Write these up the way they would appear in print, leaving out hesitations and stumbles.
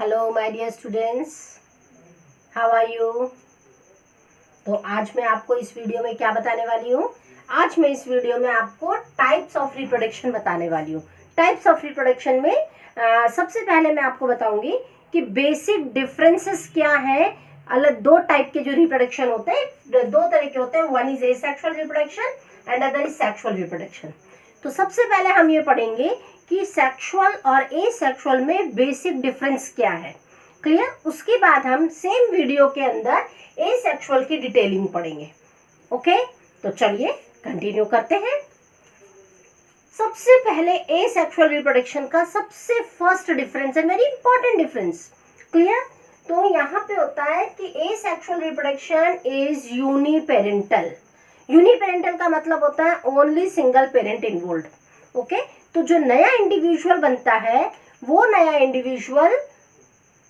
Hello my dear students, how are you. तो आज मैं आपको इस वीडियो में क्या बताने वाली हूँ। आज मैं इस वीडियो में आपको टाइप्स ऑफ रिप्रोडक्शन बताने वाली हूँ। टाइप्स ऑफ रिप्रोडक्शन में सबसे पहले मैं आपको बताऊंगी कि बेसिक डिफरेंसेस क्या है। अलग दो टाइप के जो रिप्रोडक्शन होते हैं, दो तरह के होते हैं। One is asexual reproduction and other is sexual reproduction. तो सबसे पहले हम ये पढ़ेंगे कि सेक्सुअल और एसेक्सुअल में बेसिक डिफरेंस क्या है। क्लियर। उसके बाद हम सेम वीडियो के अंदर एसेक्सुअल की डिटेलिंग पढ़ेंगे। ओके, तो चलिए कंटिन्यू करते हैं। सबसे पहले एसेक्सुअल रिप्रोडक्शन का सबसे फर्स्ट डिफरेंस है, वेरी इंपॉर्टेंट डिफरेंस। क्लियर। तो यहाँ पे होता है कि asexual reproduction is uniparental. Uniparental का मतलब होता है only single parent involve. Okay, तो जो नया इंडिविजुअल बनता है वो नया इंडिविजुअल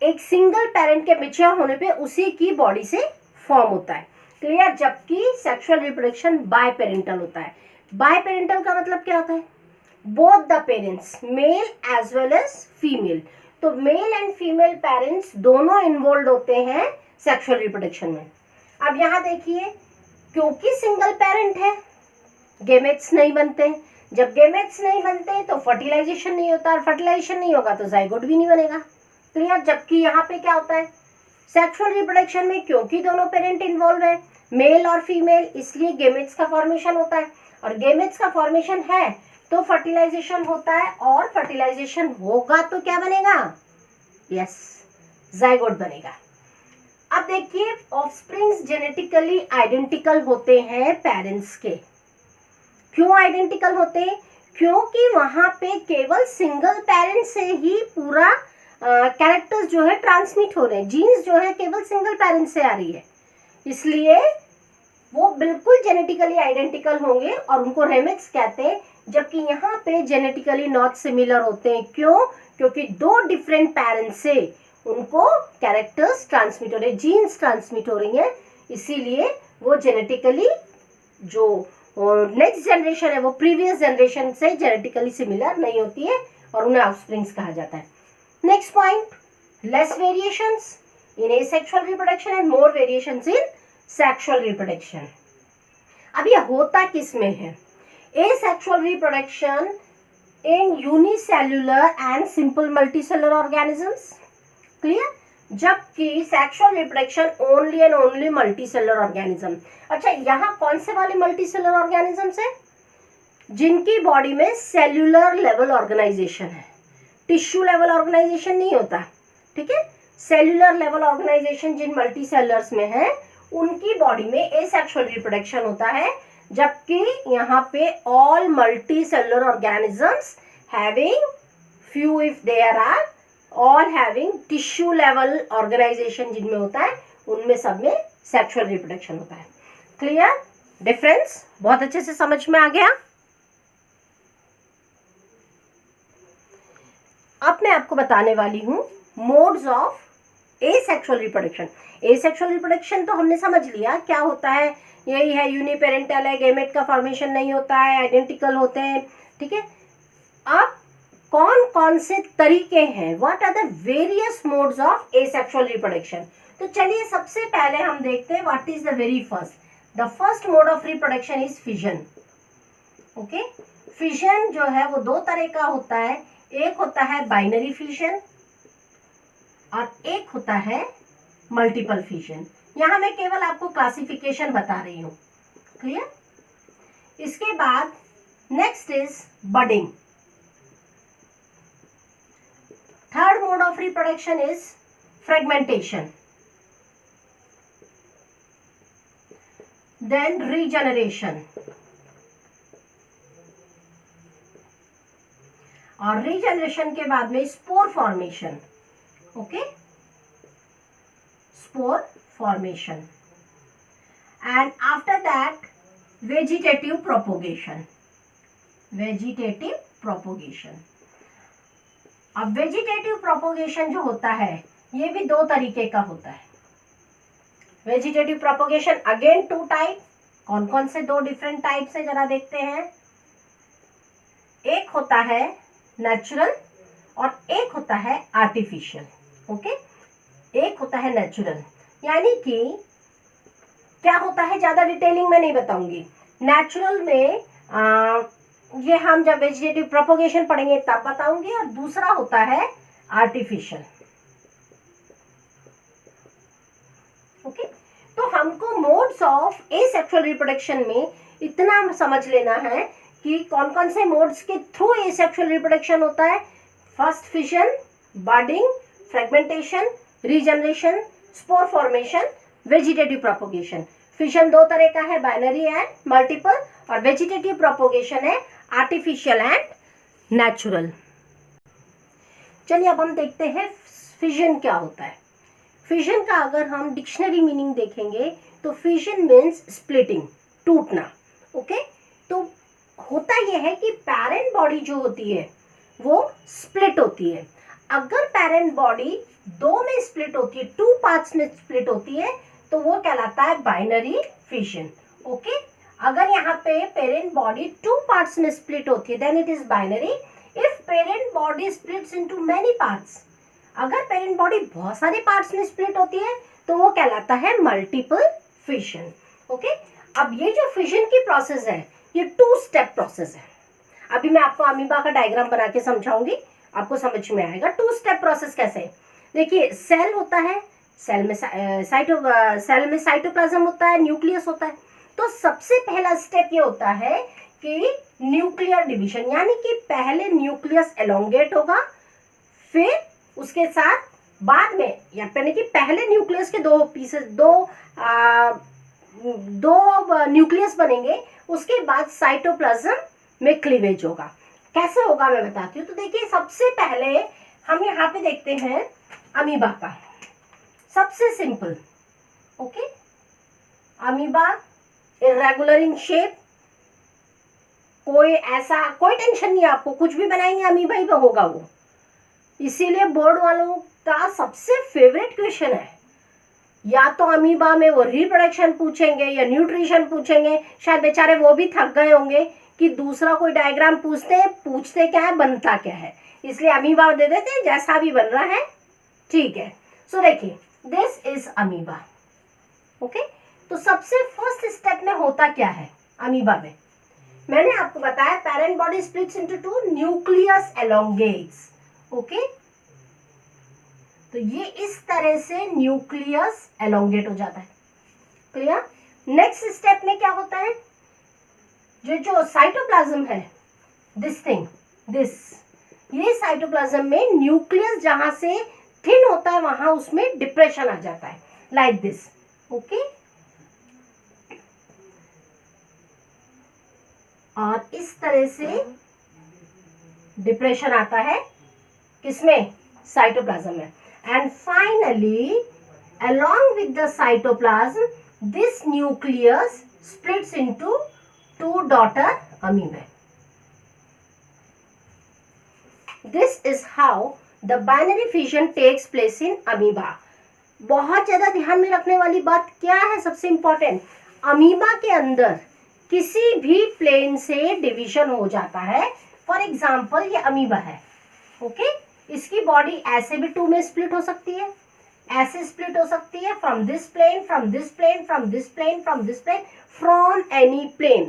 एक सिंगल पेरेंट के मैच्योर होने पे उसी की बॉडी से फॉर्म होता है। क्लियर। जबकि सेक्सुअल रिप्रोडक्शन बाय पेरेंटल होता है। बाय पेरेंटल का मतलब क्या होता है? Both the parents, male as well as female. तो मेल एंड फीमेल पेरेंट्स दोनों इन्वॉल्व होते हैं सेक्सुअल रिप्रोडक्शन में। अब यहाँ देखिए, क्योंकि सिंगल पेरेंट है, गेमेट्स नहीं बनते। जब गेमेट्स नहीं बनते तो फर्टिलाइजेशन नहीं होता, और फर्टिलाइजेशन नहीं होगा तो जाइगोट भी नहीं बनेगा। क्लियर। जबकि यहाँ पे क्या होता है सेक्सुअल रिप्रोडक्शन में, क्योंकि दोनों पेरेंट इन्वॉल्व है, मेल और फीमेल, इसलिए गेमेट्स का फॉर्मेशन होता है। और गेमेट्स का फॉर्मेशन है तो फर्टिलाइजेशन होता है, और फर्टिलाइजेशन होगा तो क्या बनेगा? यस, जाइगोट बनेगा। अब देखिए, ऑफस्प्रिंग्स जेनेटिकली आइडेंटिकल होते हैं पेरेंट्स के। क्यों आइडेंटिकल होते हैं? क्योंकि वहां पे केवल सिंगल पेरेंट से ही पूरा कैरेक्टर्स जो है ट्रांसमिट हो रहे हैं। जीन्स जो है केवल सिंगल पेरेंट से आ रही है, इसलिए वो बिल्कुल जेनेटिकली आइडेंटिकल होंगे और उनको रेमिक्स कहते हैं। जबकि यहाँ पे जेनेटिकली नॉट सिमिलर होते हैं। क्यों? क्योंकि दो डिफरेंट पेरेंट्स से उनको कैरेक्टर्स ट्रांसमिट हो रहे हैं, जीन्स ट्रांसमिट हो रही हैं, इसीलिए वो जेनेटिकली जो नेक्स्ट जनरेशन है वो प्रीवियस जनरेशन से जेनेटिकली सिमिलर नहीं होती है, और उन्हें ऑफस्प्रिंग्स कहा जाता है। Next point, less variations in asexual reproduction and more variations in sexual reproduction. अब ये होता किस में है? Asexual reproduction in unicellular and simple multicellular organisms. Clear. जबकि sexual reproduction only and only multicellular organism. अच्छा, यहाँ कौन से वाले मल्टीसेलुलर ऑर्गेनिजम्स है? जिनकी बॉडी में सेल्यूलर लेवल ऑर्गेनाइजेशन है, टिश्यू लेवल ऑर्गेनाइजेशन नहीं होता। ठीक है, सेल्यूलर लेवल ऑर्गेनाइजेशन जिन मल्टीसेलुलर्स में है उनकी बॉडी में एसेक्सुअल रिप्रोडक्शन होता है। जबकि यहाँ पे all multicellular organisms having few if there are all having tissue level organisation जिनमें होता है, उनमें सब में सेक्सुअल रिप्रोडक्शन होता है। क्लियर। डिफरेंस बहुत अच्छे से समझ में आ गया। अब मैं आपको बताने वाली हूं modes of asexual reproduction. Asexual reproduction तो हमने समझ लिया क्या होता है, यही है, यूनिपेरेंटल है, गेमेट का फॉर्मेशन नहीं होता है, आइडेंटिकल होते हैं। ठीक है, अब कौन कौन से तरीके हैं, what are the various modes of asexual reproduction. तो चलिए सबसे पहले हम देखते हैं what is the very first. The first mode of reproduction is fission. Okay, fission जो है वो दो तरह का होता है। एक होता है बाइनरी फिजन और एक होता है मल्टीपल फिजन। यहां मैं केवल आपको क्लासिफिकेशन बता रही हूं। क्लियर। इसके बाद next is budding. Third mode of reproduction is fragmentation. Then regeneration. और regeneration के बाद में spore formation. Okay? Spore formation. And after that, vegetative propagation. Vegetative propagation. अब वेजिटेटिव प्रोपोगेशन जो होता है ये भी दो तरीके का होता है। Vegetative propagation again two type. कौन कौन से दो डिफरेंट टाइप्स है जरा देखते हैं। एक होता है नेचुरल और एक होता है आर्टिफिशियल। ओके, एक होता है नेचुरल, यानी कि क्या होता है ज्यादा डिटेलिंग में नहीं बताऊंगी। नेचुरल में ये हम जब वेजिटेटिव प्रोपोगेशन पढ़ेंगे तब बताऊंगी। और दूसरा होता है आर्टिफिशियल। ओके, तो हमको मोड्स ऑफ एसेक्सुअल रिप्रोडक्शन में इतना समझ लेना है कि कौन कौन से मोड्स के थ्रू एसेक्सुअल रिप्रोडक्शन होता है। First fission, budding, fragmentation, regeneration, spore formation, vegetative propagation. Fission दो तरह का है, बाइनरी एंड मल्टीपल, और वेजिटेटिव प्रोपोगेशन है आर्टिफिशियल एंड नेचुरल। चलिए अब हम देखते हैं फिजन क्या होता है। फिजन का अगर हम डिक्शनरी मीनिंग देखेंगे तो फिजन मीन्स स्प्लिटिंग, टूटना। ओके, तो होता यह है कि पेरेंट बॉडी जो होती है वो स्प्लिट होती है। अगर पेरेंट बॉडी दो में स्प्लिट होती है, टू पार्ट्स में स्प्लिट होती है, तो वो कहलाता है बाइनरी फिशन। ओके, अगर यहाँ पे पेरेंट बॉडी टू पार्ट्स में स्प्लिट होती है then it is binary. If parent body splits into many parts, अगर पेरेंट बॉडी बहुत सारे पार्ट्स में स्प्लिट होती है तो वो कहलाता है मल्टीपल फिशन। ओके, अब ये जो फिशन की प्रोसेस है ये टू स्टेप प्रोसेस है। अभी मैं आपको अमीबा का डायग्राम बना के समझाऊंगी, आपको समझ में आएगा टू स्टेप प्रोसेस कैसे। देखिए, सेल होता है, सेल में साइटोप्लाज्म होता है, न्यूक्लियस होता है। तो सबसे पहला स्टेप ये होता है कि न्यूक्लियर डिवीजन, यानी कि पहले न्यूक्लियस एलोंगेट होगा, फिर उसके साथ बाद में, यानी कि पहले न्यूक्लियस के दो पीसेस, दो न्यूक्लियस बनेंगे, उसके बाद साइटोप्लाज्म में क्लीवेज होगा। कैसे होगा मैं बताती हूँ। तो देखिए, सबसे पहले हम यहाँ पे देखते हैं अमीबा का, सबसे simple. Okay, amoeba irregular in shape, कोई ऐसा कोई टेंशन नहीं है आपको, कुछ भी बनाएंगे अमीबा ही होगा वो। इसीलिए बोर्ड वालों का सबसे फेवरेट क्वेश्चन है, या तो अमीबा में वो रिप्रोडक्शन पूछेंगे या न्यूट्रिशन पूछेंगे। शायद बेचारे वो भी थक गए होंगे कि दूसरा कोई डायग्राम पूछते क्या है, बनता क्या है, इसलिए अमीबा दे देते हैं, जैसा भी बन रहा है ठीक है। सो देखिए, दिस इज अमीबा। ओके, तो सबसे फर्स्ट स्टेप में होता क्या है अमीबा में, मैंने आपको बताया parent body splits into two, nucleus elongates. Okay, तो ये इस तरह से न्यूक्लियस एलोंगेट हो जाता है। क्लियर। नेक्स्ट स्टेप में क्या होता है, जो साइटोप्लाज्म है, ये साइटोप्लाज्म में न्यूक्लियस जहां से थिन होता है वहां उसमें डिप्रेशन आ जाता है, लाइक दिस। ओके, और इस तरह से डिप्रेशन आता है किसमें, साइटोप्लाज्म में। And finally, along with the cytoplasm, this nucleus splits into two daughter amoebae. This is how the binary fission takes place in amoeba. बहुत ज्यादा ध्यान में रखने वाली बात क्या है, सबसे इंपॉर्टेंट, अमीबा के अंदर किसी भी प्लेन से डिवीजन हो जाता है। फॉर एग्जाम्पल ये अमीबा है। ओके, इसकी बॉडी ऐसे भी टू में स्प्लिट हो सकती है, ऐसे स्प्लिट हो सकती है, from this plane, from this plane, from this plane, from this plane, from any plane.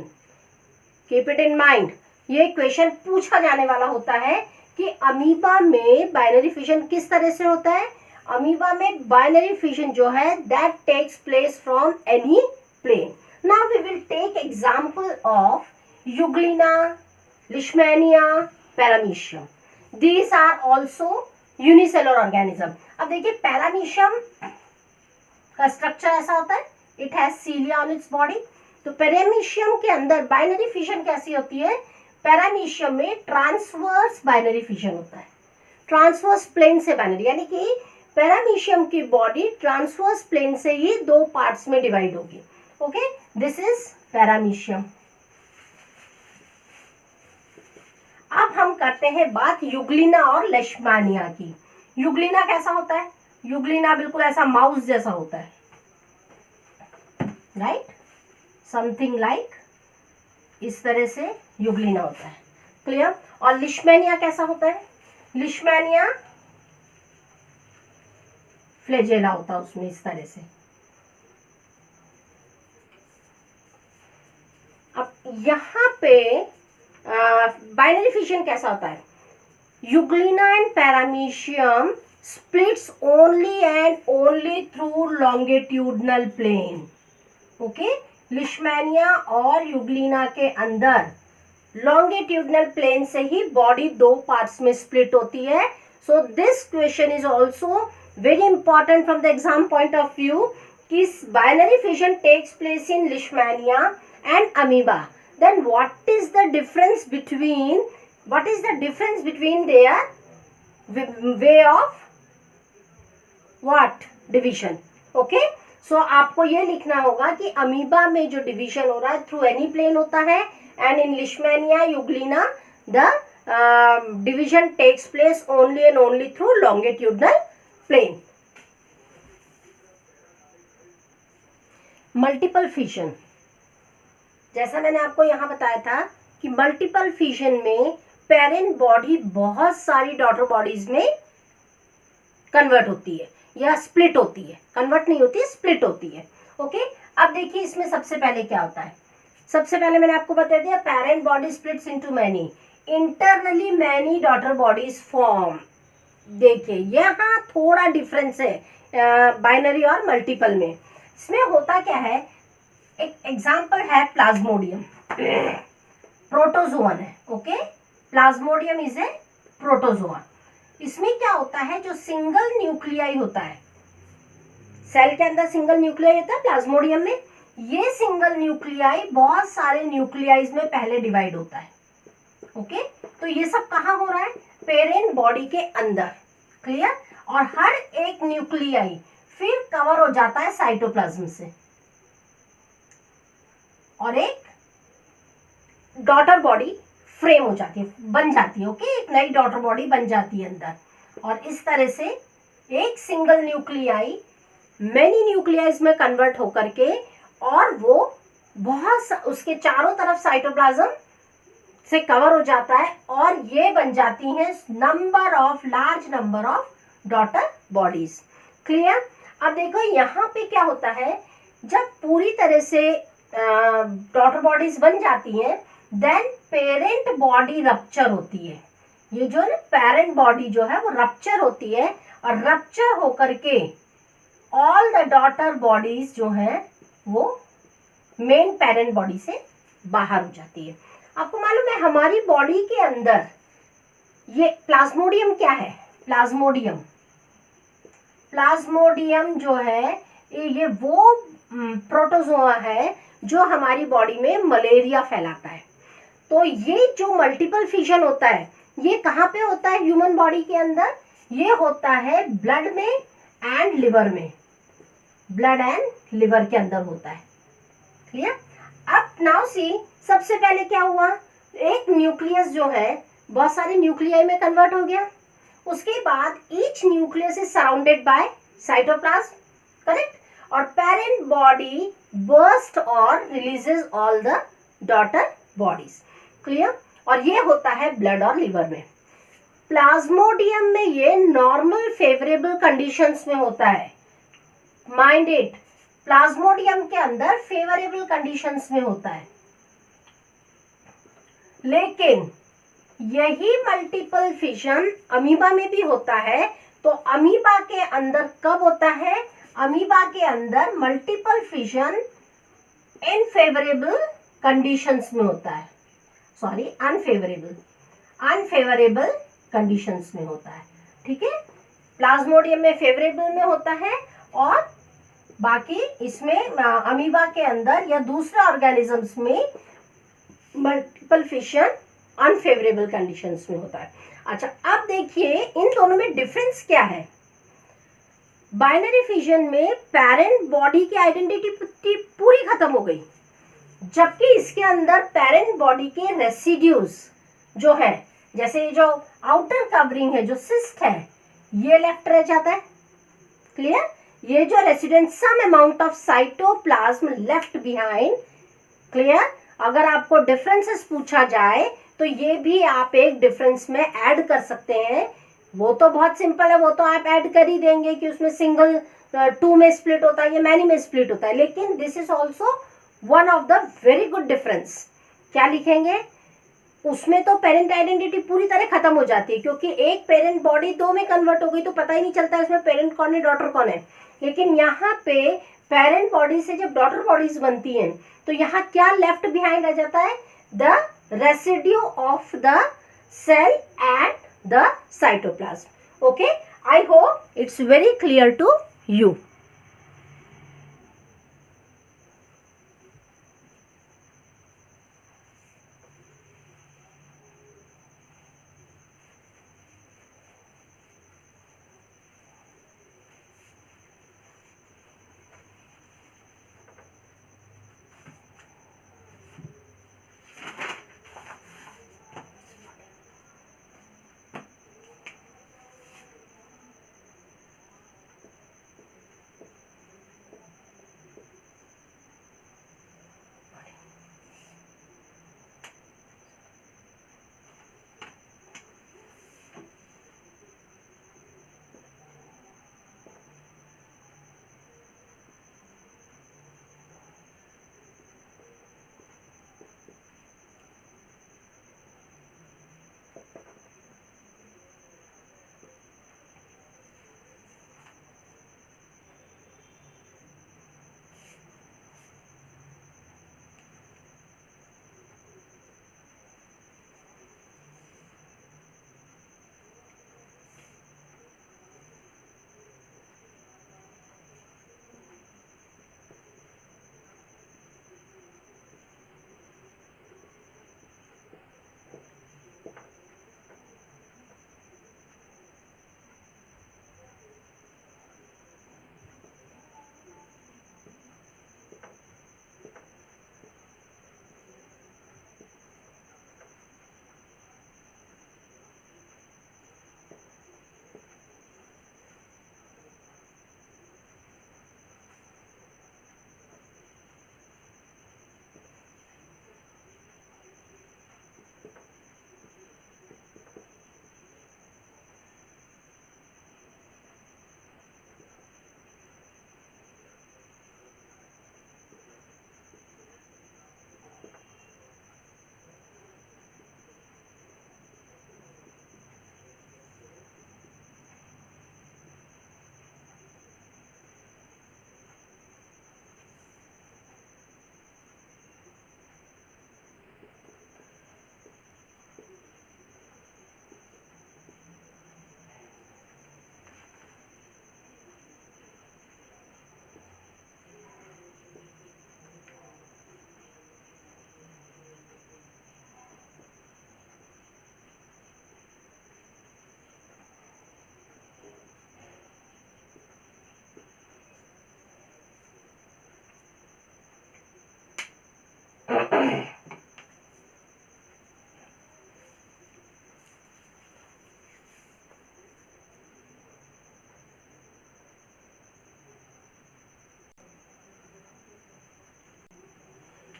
Keep it in mind, ये क्वेश्चन पूछा जाने वाला होता है कि अमीबा में बाइनरी फिशन किस तरह से होता है। अमीबा में बाइनरी फिशन जो है that takes place from any plane. Now we will take example of Euglena, Leishmania, Paramecium. These are also unicellular organism. अब देखिए, पैरामीशियम का स्ट्रक्चर ऐसा होता है, it has cilia on its body. तो पैरामीशियम के अंदर बाइनरी फिशन कैसी होती है, पैरामीशियम में ट्रांसवर्स बाइनरी फिशन होता है, ट्रांसवर्स प्लेन से बाइनरी, यानी कि पैरामीशियम की बॉडी ट्रांसवर्स प्लेन से ही दो पार्ट्स में डिवाइड होगी। Okay, this is paramecium. अब हम करते हैं बात यूग्लिना और लेशमानिया की। यूग्लिना कैसा होता है, यूग्लिना बिल्कुल ऐसा माउस जैसा होता है, राइट, समथिंग लाइक इस तरह से यूग्लिना होता है। क्लियर। और लिशमैनिया कैसा होता है, लिशमैनिया फ्लैजेला होता है उसमें इस तरह से। अब यहाँ पे बाइनरी फिशन कैसा होता है? Euglena and Paramecium splits only and only through longitudinal plane. Okay, Leishmania और यूग्लिना के अंदर लॉन्गिट्यूडनल प्लेन से ही बॉडी दो पार्ट्स में स्प्लिट होती है। So this question is also very important from the exam point of view कि binary fission takes place in Leishmania and amoeba. Then what is the difference between their way of what division? Okay, so आपको ये लिखना होगा कि amoeba में जो division हो रहा है थ्रू एनी प्लेन होता है, and in Leishmania Euglena the division takes place only and only through longitudinal plane. Multiple fission, जैसा मैंने आपको यहां बताया था कि मल्टीपल फिशन में पेरेंट बॉडी बहुत सारी डॉटर बॉडीज में कन्वर्ट होती है या स्प्लिट होती है। कन्वर्ट नहीं होती है, स्प्लिट होती है। ओके, अब देखिए इसमें सबसे पहले क्या होता है। सबसे पहले मैंने आपको बता दिया parent body splits into many, internally many daughter bodies form. देखिए यहाँ थोड़ा डिफरेंस है बाइनरी और मल्टीपल में। इसमें होता क्या है, एक एग्जांपल है प्लाज्मोडियम, प्रोटोजोअन है। Okay, Plasmodium is a protozoa. इसमें क्या होता है, जो सिंगल न्यूक्लियाई होता है, सेल के अंदर सिंगल न्यूक्लियाई होता है प्लाज्मोडियम में, ये सिंगल न्यूक्लियाई बहुत सारे न्यूक्लियाइज में पहले डिवाइड होता है। ओके, तो ये सब कहाँ हो रहा है? पेरेंट बॉडी के अंदर। क्लियर? और हर एक न्यूक्लियाई फिर कवर हो जाता है साइटोप्लाज्म से और एक डॉटर बॉडी फ्रेम हो जाती है, बन जाती है। ओके, एक नई डॉटर बॉडी बन जाती है अंदर, और इस तरह से एक सिंगल न्यूक्लियाई मेनी न्यूक्लियाइज में कन्वर्ट होकर के, और वो उसके चारों तरफ साइटोप्लाज्म से कवर हो जाता है, और ये बन जाती हैं large number of daughter bodies. Clear? अब देखो यहाँ पे क्या होता है, जब पूरी तरह से डॉटर बॉडीज बन जाती हैं, देन पेरेंट बॉडी रप्चर होती है। ये जो है पेरेंट बॉडी जो है वो रप्चर होती है, और रप्चर होकर के ऑल द डॉटर बॉडीज जो है वो मेन पेरेंट बॉडी से बाहर हो जाती है। आपको मालूम है हमारी बॉडी के अंदर ये प्लाज्मोडियम क्या है? प्लाज्मोडियम जो है ये वो प्रोटोजोआ है जो हमारी बॉडी में मलेरिया फैलाता है। तो ये जो मल्टीपल फिशन होता है ये कहाँ पे होता है ह्यूमन बॉडी के अंदर? ये होता है ब्लड में एंड लिवर में, ब्लड एंड लिवर के अंदर होता है। क्लियर? अब नाउ सी, सबसे पहले क्या हुआ, एक न्यूक्लियस जो है बहुत सारे न्यूक्लियाई में कन्वर्ट हो गया। उसके बाद each nucleus is surrounded by cytoplasm, correct? और पेरेंट बॉडी बर्स्ट और releases all the daughter bodies. Clear? और ये होता है ब्लड और लिवर में। प्लाज्मोडियम में ये नॉर्मल फेवरेबल कंडीशंस में होता है। माइंड इट, प्लाज्मोडियम के अंदर फेवरेबल कंडीशंस में होता है, लेकिन यही मल्टीपल फिशन अमीबा में भी होता है। तो अमीबा के अंदर कब होता है? अमीबा के अंदर मल्टीपल फिशन इनफेवरेबल कंडीशंस में होता है, सॉरी अनफेवरेबल कंडीशंस में होता है। ठीक है, प्लाज्मोडियम में फेवरेबल में होता है, और बाकी इसमें अमीबा के अंदर या दूसरे ऑर्गेनिजम्स में मल्टीपल फिशन अनफेवरेबल कंडीशंस में होता है। अच्छा, अब देखिए इन दोनों में डिफरेंस क्या है। बाइनरी फिशन में पेरेंट बॉडी की आइडेंटिटी पूरी खत्म हो गई, जबकि इसके अंदर पेरेंट बॉडी के रेसिड्यूज जो है, जैसे जो आउटर कवरिंग है, जो सिस्ट है, ये लेफ्ट रह जाता है। क्लियर? ये जो resident some amount of cytoplasm left behind. Clear? अगर आपको डिफरेंसेस पूछा जाए तो ये भी आप एक डिफरेंस में ऐड कर सकते हैं वो तो बहुत सिंपल है, वो तो आप ऐड कर ही देंगे कि उसमें सिंगल 2 में स्प्लिट होता है या मैनी में स्प्लिट होता है, लेकिन this is also one of the very good difference. क्या लिखेंगे, उसमें तो पेरेंट आइडेंटिटी पूरी तरह खत्म हो जाती है, क्योंकि एक पेरेंट बॉडी 2 में कन्वर्ट हो गई तो पता ही नहीं चलता इसमें पेरेंट कौन है डॉटर कौन है। लेकिन यहाँ पे पेरेंट बॉडी से जब डॉटर बॉडीज बनती हैं तो यहाँ क्या लेफ्ट बिहाइंड आ जाता है, the residue of the cell and the cytoplasm. Okay, I hope it's very clear to you.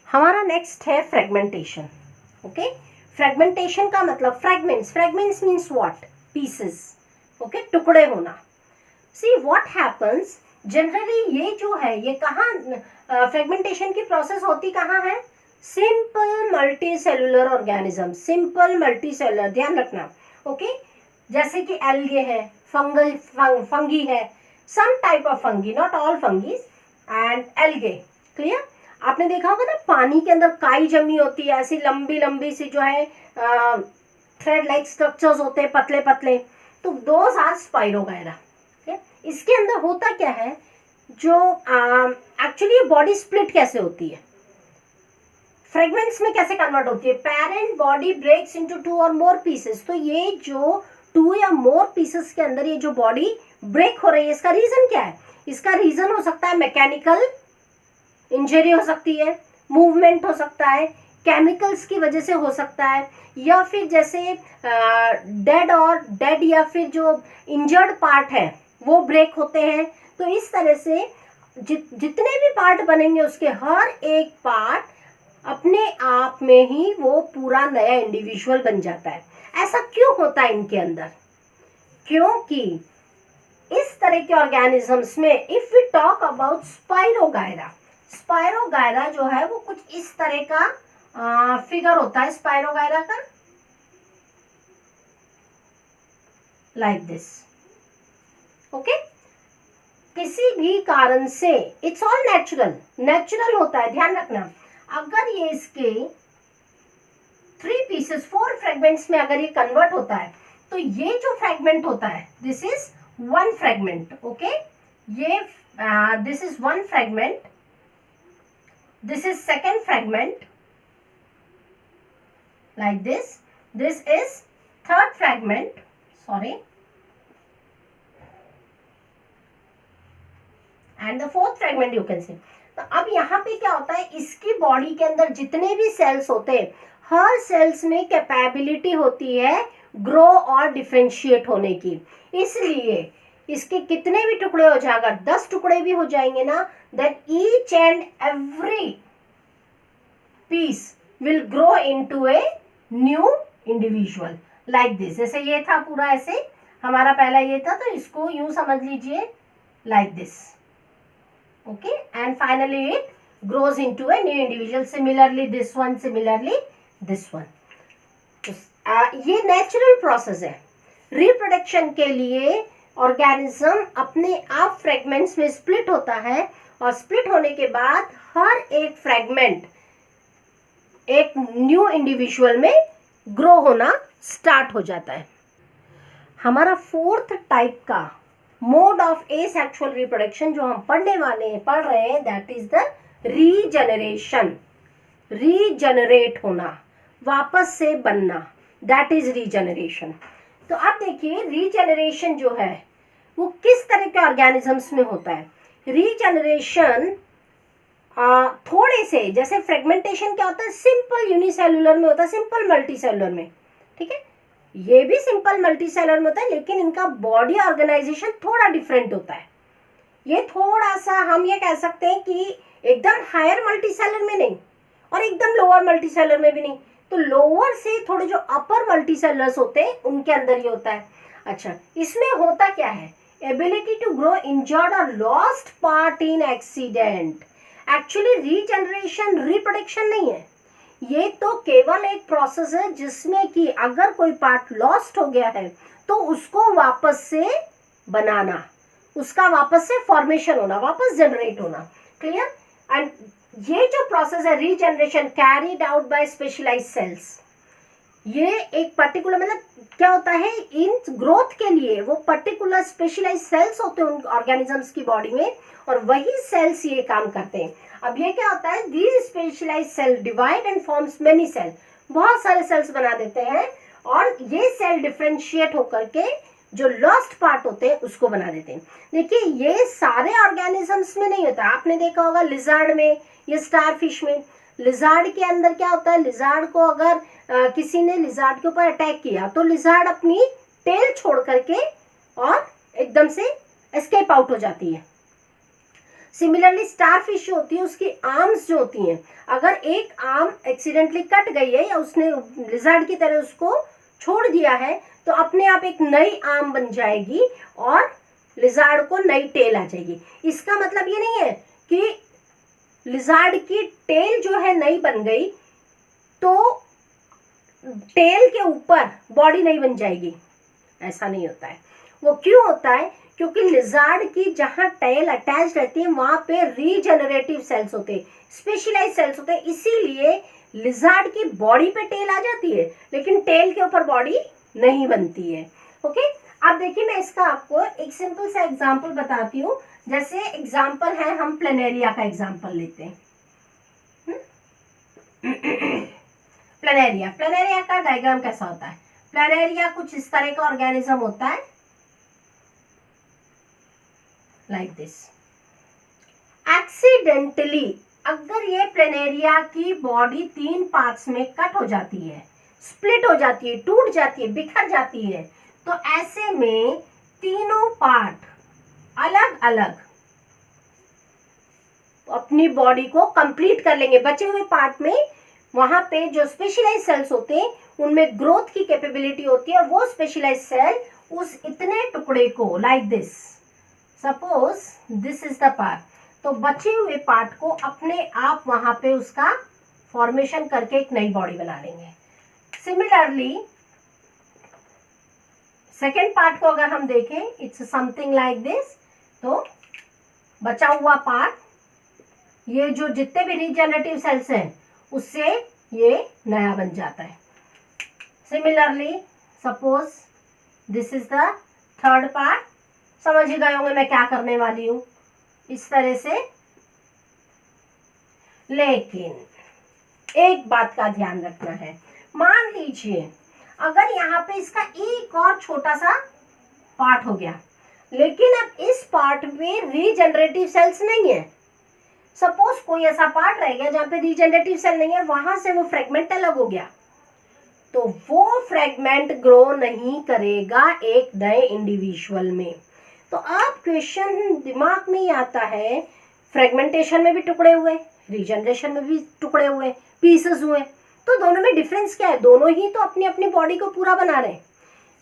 हमारा नेक्स्ट है फ्रेगमेंटेशन। ओके, फ्रेगमेंटेशन का मतलब fragments, fragments means what, pieces. Okay, टुकड़े होना। सी व्हाट हैपन्स, जनरली ये जो है ये कहाँ फ्रेगमेंटेशन की प्रोसेस होती कहाँ है, simple multi cellular organism, simple multi cellular, ध्यान रखना। ओके, जैसे कि एल्गे है, फंगी है, some type of fungi, not all fungis, and algae. Clear, आपने देखा होगा ना पानी के अंदर काई जमी होती है, ऐसी लंबी लंबी सी जो है थ्रेड लाइक स्ट्रक्चर्स होते हैं, पतले पतले, तो दोज आर स्पाइरोगायरा। इसके अंदर होता क्या है, जो एक्चुअली ये बॉडी स्प्लिट कैसे होती है, फ्रेगमेंट्स में कैसे कन्वर्ट होती है, पेरेंट बॉडी ब्रेक्स इनटू 2 और मोर पीसेस। तो ये जो 2 या मोर पीसेस के अंदर ये जो बॉडी ब्रेक हो रही है, इसका रीजन क्या है, इसका रीजन हो सकता है मैकेनिकल इंजरी हो सकती है, मूवमेंट हो सकता है, केमिकल्स की वजह से हो सकता है, या फिर जैसे डेड या फिर जो इंजर्ड पार्ट है वो ब्रेक होते हैं। तो इस तरह से जितने भी पार्ट बनेंगे उसके हर एक पार्ट अपने आप में ही वो पूरा नया इंडिविजुअल बन जाता है। ऐसा क्यों होता है इनके अंदर, क्योंकि इस तरह के ऑर्गेनिजम्स में if we talk about spirogyra, spirogyra जो है वो कुछ इस तरह का फिगर होता है स्पाइरोगायरा का, लाइक दिस। ओके, किसी भी कारण से इट्स ऑल नेचुरल, नेचुरल होता है, ध्यान रखना। अगर ये इसके 3 पीसेस 4 फ्रेगमेंट्स में अगर ये कन्वर्ट होता है तो ये जो फ्रेगमेंट होता है दिस इज 1 फ्रेगमेंट। ओके, ये this is 1 fragment, this is second fragment like this, this is third fragment, sorry, and the fourth fragment you can see. तो अब यहाँ पे क्या होता है, इसकी बॉडी के अंदर जितने भी सेल्स होते हैं, हर सेल्स में कैपेबिलिटी होती है ग्रो और डिफरेंशिएट होने की। इसलिए इसके कितने भी टुकड़े हो जाएगा, 10 टुकड़े भी हो जाएंगे ना, then each and every piece will grow into a new individual like this. जैसे ये था पूरा ऐसे हमारा पहला ये था, तो इसको यूं समझ लीजिए like this. Okay, and finally it grows into a new individual. Similarly this one, similarly this one. ये नेचुरल प्रोसेस है। रिप्रोडक्शन के लिए ऑर्गेनिज्म अपने आप फ्रेगमेंट्स में स्प्लिट होता है और स्प्लिट होने के बाद हर एक फ्रेगमेंट एक न्यू इंडिविजुअल में ग्रो होना स्टार्ट हो जाता है। हमारा 4th टाइप का मोड ऑफ एसेक्सुअल रिप्रोडक्शन जो हम पढ़ रहे हैं that is the regeneration. Regenerate होना, वापस से बनना, दैट इज रीजनरेशन। तो अब देखिए रीजनरेशन जो है वो किस तरह के ऑर्गेनिजम्स में होता है। रीजनरेशन थोड़े से, जैसे फ्रेगमेंटेशन क्या होता है, सिंपल यूनिसेलुलर में होता है, सिंपल मल्टीसेलुलर में, ठीक है, ये भी सिंपल मल्टीसेलुलर में होता है, लेकिन इनका बॉडी ऑर्गेनाइजेशन थोड़ा डिफरेंट होता है। ये थोड़ा सा हम ये कह सकते हैं कि एकदम हायर मल्टीसेलुलर में नहीं और एकदम लोअर मल्टीसेलुलर में भी नहीं, तो लोअर से थोड़े जो अपर मल्टीसेलुलर्स होते हैं उनके अंदर ये होता है। अच्छा, इसमें होता क्या है, एबिलिटी टू ग्रो इंजर्ड और lost part in accident. Actually regeneration reproduction नहीं है, ये तो केवल एक प्रोसेस है जिसमें कि अगर कोई पार्ट लॉस्ट हो गया है तो उसको वापस से बनाना, उसका वापस से फॉर्मेशन होना, वापस जनरेट होना। क्लियर? एंड ये जो प्रोसेस है regeneration carried out by specialised cells, ये एक पर्टिकुलर, मतलब क्या होता है, इन ग्रोथ के लिए वो पर्टिकुलर स्पेशलाइज्ड सेल्स होते हैं उन ऑर्गेनिजम्स की बॉडी में, और वही सेल्स ये काम करते हैं। अब ये क्या होता है, these specialised cell divide and forms many cell, बहुत सारे सेल्स बना देते हैं और ये सेल डिफरेंशिएट होकर के जो लॉस्ट पार्ट होते हैं उसको बना देते हैं। देखिए ये सारे ऑर्गेनिजम्स में नहीं होता, आपने देखा होगा लिजार्ड में, ये स्टारफिश में। लिजार्ड के अंदर क्या होता है, लिजार्ड को अगर किसी ने लिजार्ड के ऊपर अटैक किया तो लिजार्ड अपनी टेल छोड़ करके और एकदम से एस्केप आउट हो जाती है। सिमिलरली स्टारफिश जो होती है उसकी आर्म्स जो होती हैं, अगर एक आर्म एक्सीडेंटली कट गई है या उसने लिजार्ड की तरह उसको छोड़ दिया है तो अपने आप एक नई आर्म बन जाएगी और लिजार्ड को नई टेल आ जाएगी। इसका मतलब ये नहीं है कि लिजार्ड की टेल जो है नई बन गई तो टेल के ऊपर बॉडी नहीं बन जाएगी, ऐसा नहीं होता है। वो क्यों होता है, क्योंकि लिजार्ड की जहां टेल अटैच रहती है वहां पे रीजनरेटिव सेल्स होते हैं, स्पेशलाइज्ड सेल्स होते हैं, इसीलिए लिजार्ड की बॉडी पे टेल आ जाती है लेकिन टेल के ऊपर बॉडी नहीं बनती है। ओके, अब देखिए मैं इसका आपको एक सिंपल सा एग्जांपल बताती हूँ। जैसे एग्जांपल है, हम प्लेनेरिया का एग्जांपल लेते हैं। प्लेनेरिया का डायग्राम कैसा होता है, प्लेनेरिया कुछ इस तरह का ऑर्गेनिज्म होता है लाइक दिस। एक्सीडेंटली अगर ये प्लेनेरिया की बॉडी 3 पार्ट्स में कट हो जाती है, स्प्लिट हो जाती है, टूट जाती है, बिखर जाती है, तो ऐसे में तीनों पार्ट अलग अलग अपनी बॉडी को कंप्लीट कर लेंगे। बचे हुए पार्ट में वहां पे जो स्पेशलाइज्ड सेल्स होते हैं उनमें ग्रोथ की कैपेबिलिटी होती है और वो स्पेशलाइज्ड सेल उस इतने टुकड़े को like this, suppose this is the part, तो बचे हुए पार्ट को अपने आप वहां पे उसका फॉर्मेशन करके एक नई बॉडी बना लेंगे। सिमिलरली सेकेंड पार्ट को अगर हम देखें, इट्स समथिंग लाइक दिस, तो बचा हुआ पार्ट, ये जो जितने भी रीजनरेटिव सेल्स हैं उससे ये नया बन जाता है। Similarly suppose this is the third part, समझ ही गए होंगे मैं क्या करने वाली हूं, इस तरह से। लेकिन एक बात का ध्यान रखना है, मान लीजिए अगर यहाँ पे इसका एक और छोटा सा पार्ट हो गया, लेकिन अब इस पार्ट में रीजनरेटिव सेल्स नहीं है, सपोज कोई ऐसा पार्ट रह गया जहाँ पे रीजनरेटिव सेल नहीं है, वहां से वो फ्रेगमेंट अलग हो गया, तो वो फ्रेगमेंट ग्रो नहीं करेगा एक नए इंडिविजुअल में। तो अब क्वेश्चन दिमाग में ही आता है, फ्रेगमेंटेशन में भी टुकड़े हुए, रीजनरेशन में भी टुकड़े हुए, पीसेस हुए, तो दोनों में डिफरेंस क्या है? दोनों ही तो अपनी अपनी बॉडी को पूरा बना रहे हैं।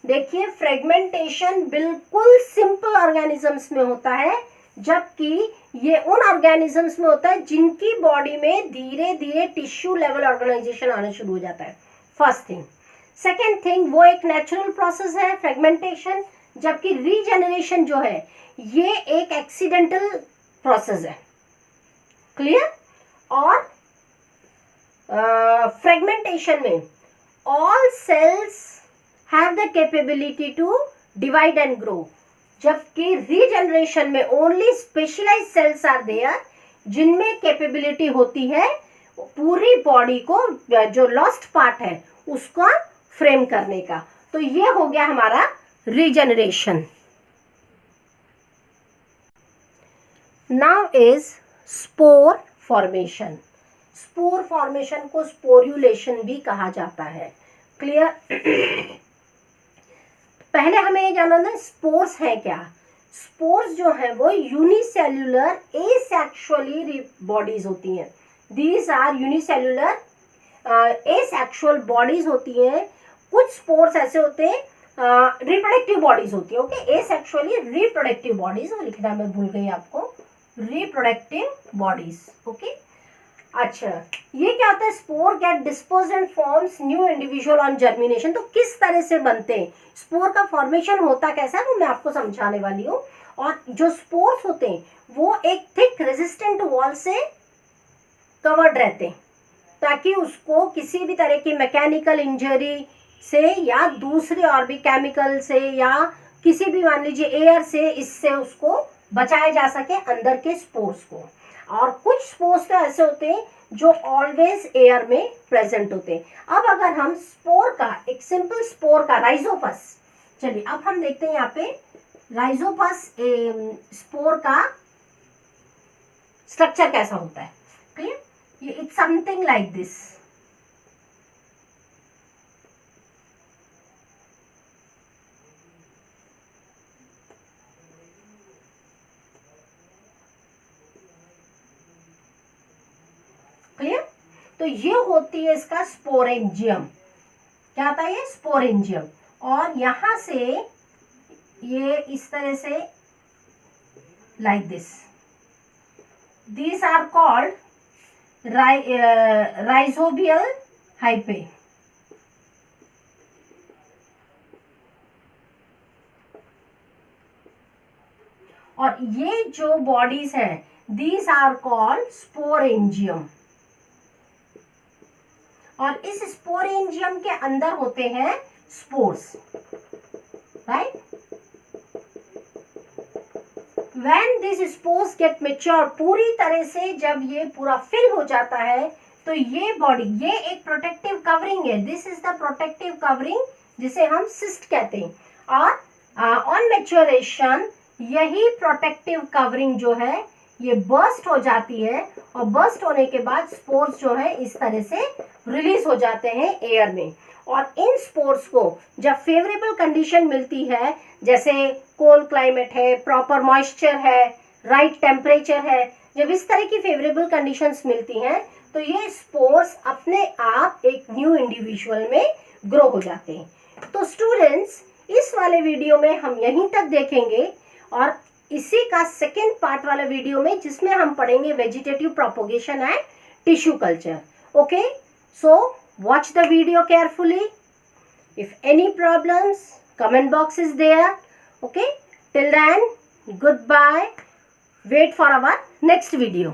देखिए फ्रेगमेंटेशन बिल्कुल सिंपल ऑर्गेनिजम्स में होता है, जबकि ये उन ऑर्गेनिजम्स में होता है जिनकी बॉडी में धीरे धीरे टिश्यू लेवल ऑर्गेनाइजेशन आना शुरू हो जाता है, फर्स्ट थिंग। सेकेंड थिंग, वो एक नेचुरल प्रोसेस है फ्रेगमेंटेशन, जबकि रीजेनरेशन जो है ये एक एक्सीडेंटल प्रोसेस है। क्लियर? और फ्रेगमेंटेशन में all cells have the capability to divide and grow, जबकि रीजनरेशन में only specialised cells are there जिनमें कैपेबिलिटी होती है पूरी बॉडी को, जो लॉस्ट पार्ट है उसका फ्रेम करने का। तो ये हो गया हमारा regeneration. Now is spore formation. Spore formation को स्पोर्युलेशन भी कहा जाता है। क्लियर? पहले हमें ये जानना है स्पोर्स है क्या। स्पोर्स जो है वो यूनिसेल्युलर एसेक्सुअली बॉडीज होती हैं। These are unicellular asexual bodies होती हैं। कुछ स्पोर्स ऐसे होते हैं रिप्रोडक्टिव बॉडीज होती है। ओके, एसेक्सुअली रिप्रोडक्टिव बॉडीज, लिखना मैं भूल गई आपको, रिप्रोडक्टिव बॉडीज। ओके, अच्छा ये क्या होता है? Spore get disposed and forms new individual on germination. तो किस तरह से बनते हैं, स्पोर का फॉर्मेशन होता कैसा है वो मैं आपको समझाने वाली हूँ। और जो स्पोर्स होते हैं वो एक थिक रेजिस्टेंट वॉल से कवर्ड रहते हैं, ताकि उसको किसी भी तरह की मैकेनिकल इंजरी से या दूसरे और भी केमिकल से या किसी भी मान लीजिए एयर से, इससे उसको बचाया जा सके अंदर के स्पोर्स को। और कुछ स्पोर्स तो ऐसे होते हैं जो ऑलवेज एयर में प्रेजेंट होते हैं। अब अगर हम स्पोर का, एक सिंपल स्पोर का राइजोपस, चलिए अब हम देखते हैं यहाँ पे राइजोपस स्पोर का स्ट्रक्चर कैसा होता है। क्लियर? ये it's something like this. Clear? तो ये होती है इसका स्पोरेंजियम। क्या आता है? ये स्पोरेंजियम। और यहां से ये इस तरह से like this, these are called rhizobial hyphae. और ये जो बॉडीज है दीज आर कॉल्ड स्पोरेंजियम। और इस स्पोरेंजियम के अंदर होते हैं spores, right? When these spores get mature, पूरी तरह से जब ये पूरा फिल हो जाता है तो ये बॉडी, ये एक प्रोटेक्टिव कवरिंग है। This is the protective covering जिसे हम सिस्ट कहते हैं। और ऑन मैच्योरेशन यही प्रोटेक्टिव कवरिंग जो है ये बर्स्ट हो जाती है, और बर्स्ट होने के बाद स्पोर्स जो है इस तरह से रिलीज हो जाते हैं एयर में। और इन स्पोर्स को जब फेवरेबल कंडीशन मिलती है, जैसे कोल्ड क्लाइमेट है, प्रॉपर मॉइस्चर है, राइट टेम्परेचर है, जब इस तरह की फेवरेबल कंडीशंस मिलती हैं तो ये स्पोर्स अपने आप एक न्यू इंडिविजुअल में ग्रो हो जाते हैं। तो स्टूडेंट्स, इस वाले वीडियो में हम यहीं तक देखेंगे और इसी का सेकेंड पार्ट वाला वीडियो में जिसमें हम पढ़ेंगे vegetative propagation and tissue culture. Okay, so watch the video carefully. If any problems, comment box is there. Okay, till then, goodbye. Wait for our next video.